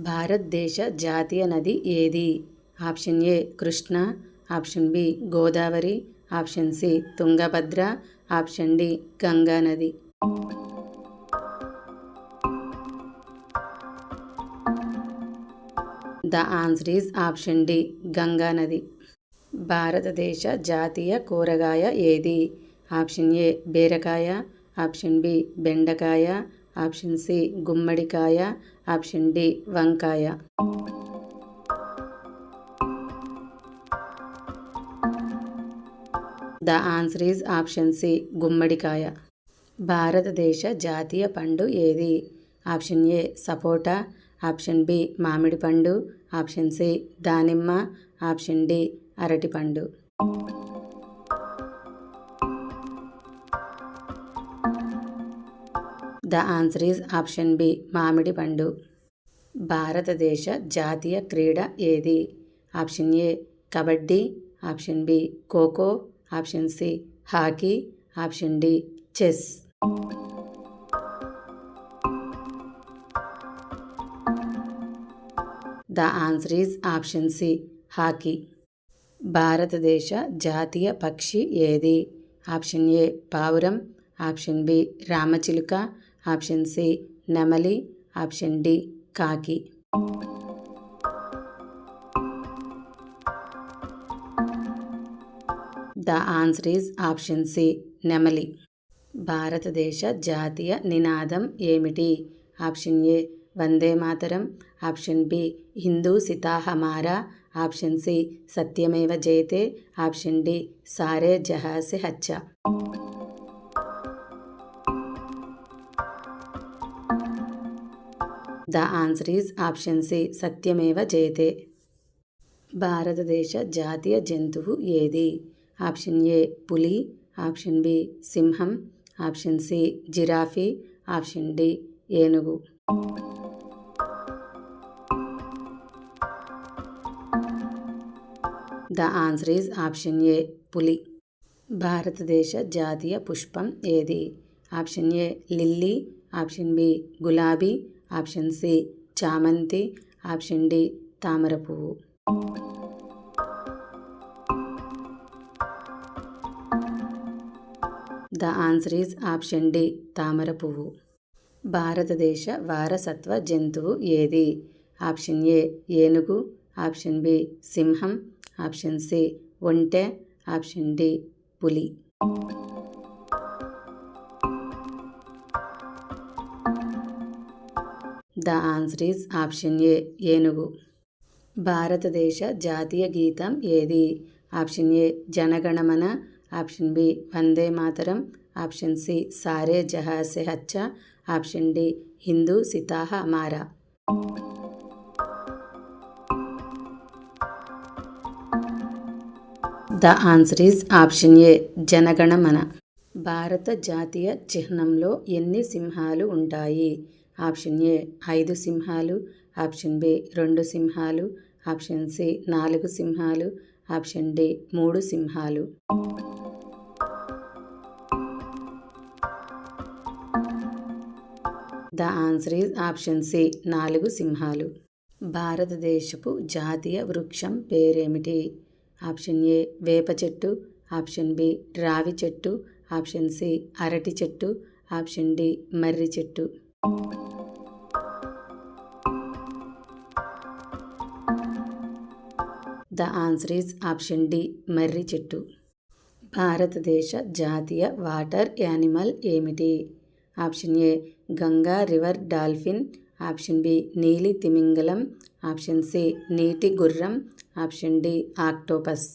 భారతదేశ జాతీయ నది ఏది? Option A Krishna, option B Godavari, option C Tungabhadra, option D Ganga నది. The answer is option D Ganga నది. భారతదేశ జాతీయ కూరగాయ ఏది? ఆప్షన్ ఏ బీరకాయ, ఆప్షన్ బి బెండకాయ, ఆప్షన్ సి గుమ్మడికాయ, ఆప్షన్ డి వంకాయ. The answer is option C గుమ్మడికాయ. భారతదేశ జాతీయ పండు ఏది? Option A sapota, option B మామిడి పండు, ఆప్షన్ సి దానిమ్మ, ఆప్షన్ డి అరటిపండు. The answer is option B మామిడి పండు. భారతదేశ జాతీయ క్రీడ ఏది? Option A kabaddi, option B kho kho, option C hockey, option D chess. The answer is option C hockey. భారతదేశ జాతీయ పక్షి ఏది? ఆప్షన్ ఏ పావురం, ఆప్షన్ బి రామచిలుక, ఆప్షన్ సి నెమలి, ఆప్షన్ డి కాకి. The answer is option C నెమలి. భారతదేశ జాతీయ నినాదం ఏమిటి? Option A Vande Mataram, option B హిందూ సితా హమారా, ఆప్షన్ సి సత్యమేవ జయతే, ఆప్షన్ డి సారే జహాं से अच्छा. The answer is option C సత్యమేవ జయతే. భారతదేశ జాతీయ జంతువు ఏది? ఆప్షన్ ఏ పులి, ఆప్షన్ బి సింహం, ఆప్షన్ సి జిరాఫీ, ఆప్షన్ డి ఏనుగు. The answer is option A పులి. భారతదేశ జాతీయ పుష్పం ఏది? Option A lily, option B గులాబీ, ఆప్షన్ సి చామంతి, ఆప్షన్ డి తామర పువ్వు. The answer is option D తామర పువ్వు. భారతదేశ వారసత్వ జంతువు ఏది? ఆప్షన్ ఏ ఏనుగు, ఆప్షన్ బి సింహం, ఆప్షన్ సి ఒంటె, ఆప్షన్ డి పులి. The answer is option A ఏనుగు. భారతదేశ జాతీయ గీతం ఏది? ఆప్షన్ ఏ జనగణమన, ఆప్షన్ బి వందే మాతరం, ఆప్షన్ సి సారే జహాं से अच्छा, ఆప్షన్ డి హిందూ సితా హమారా. The answer is option A జనగణమన. భారత జాతీయ చిహ్నంలో ఎన్ని సింహాలు ఉంటాయి? ఆప్షన్ ఏ 5 సింహాలు, ఆప్షన్ బి 2 సింహాలు, ఆప్షన్ సి 4 సింహాలు, ఆప్షన్ డి 3 సింహాలు. The answer is option C 4 సింహాలు. భారతదేశపు జాతీయ వృక్షం పేరేమిటి? ఆప్షన్ ఏ వేప చెట్టు, ఆప్షన్ బి రావి చెట్టు, ఆప్షన్ సి అరటి చెట్టు, ఆప్షన్ డి మర్రి చెట్టు. The answer is option D మర్రి చెట్టు. భారతదేశ జాతీయ వాటర్ యానిమల్ ఏమిటి? Option A Ganga river dolphin, option B నీలి తిమింగలం, ఆప్షన్ సి నీటి గుర్రం, option D octopus.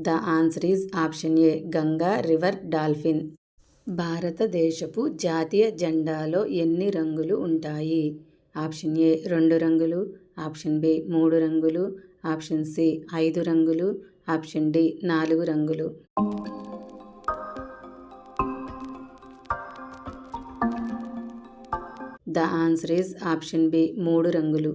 The answer is option A Ganga river dolphin. భారతదేశపు జాతీయ జెండాలో ఎన్ని రంగులు ఉంటాయి? ఆప్షన్ ఏ 2 రంగులు, ఆప్షన్ బి 3 రంగులు, ఆప్షన్ సి 5 రంగులు, ఆప్షన్ డి 4 రంగులు. The answer is option B 3 రంగులు.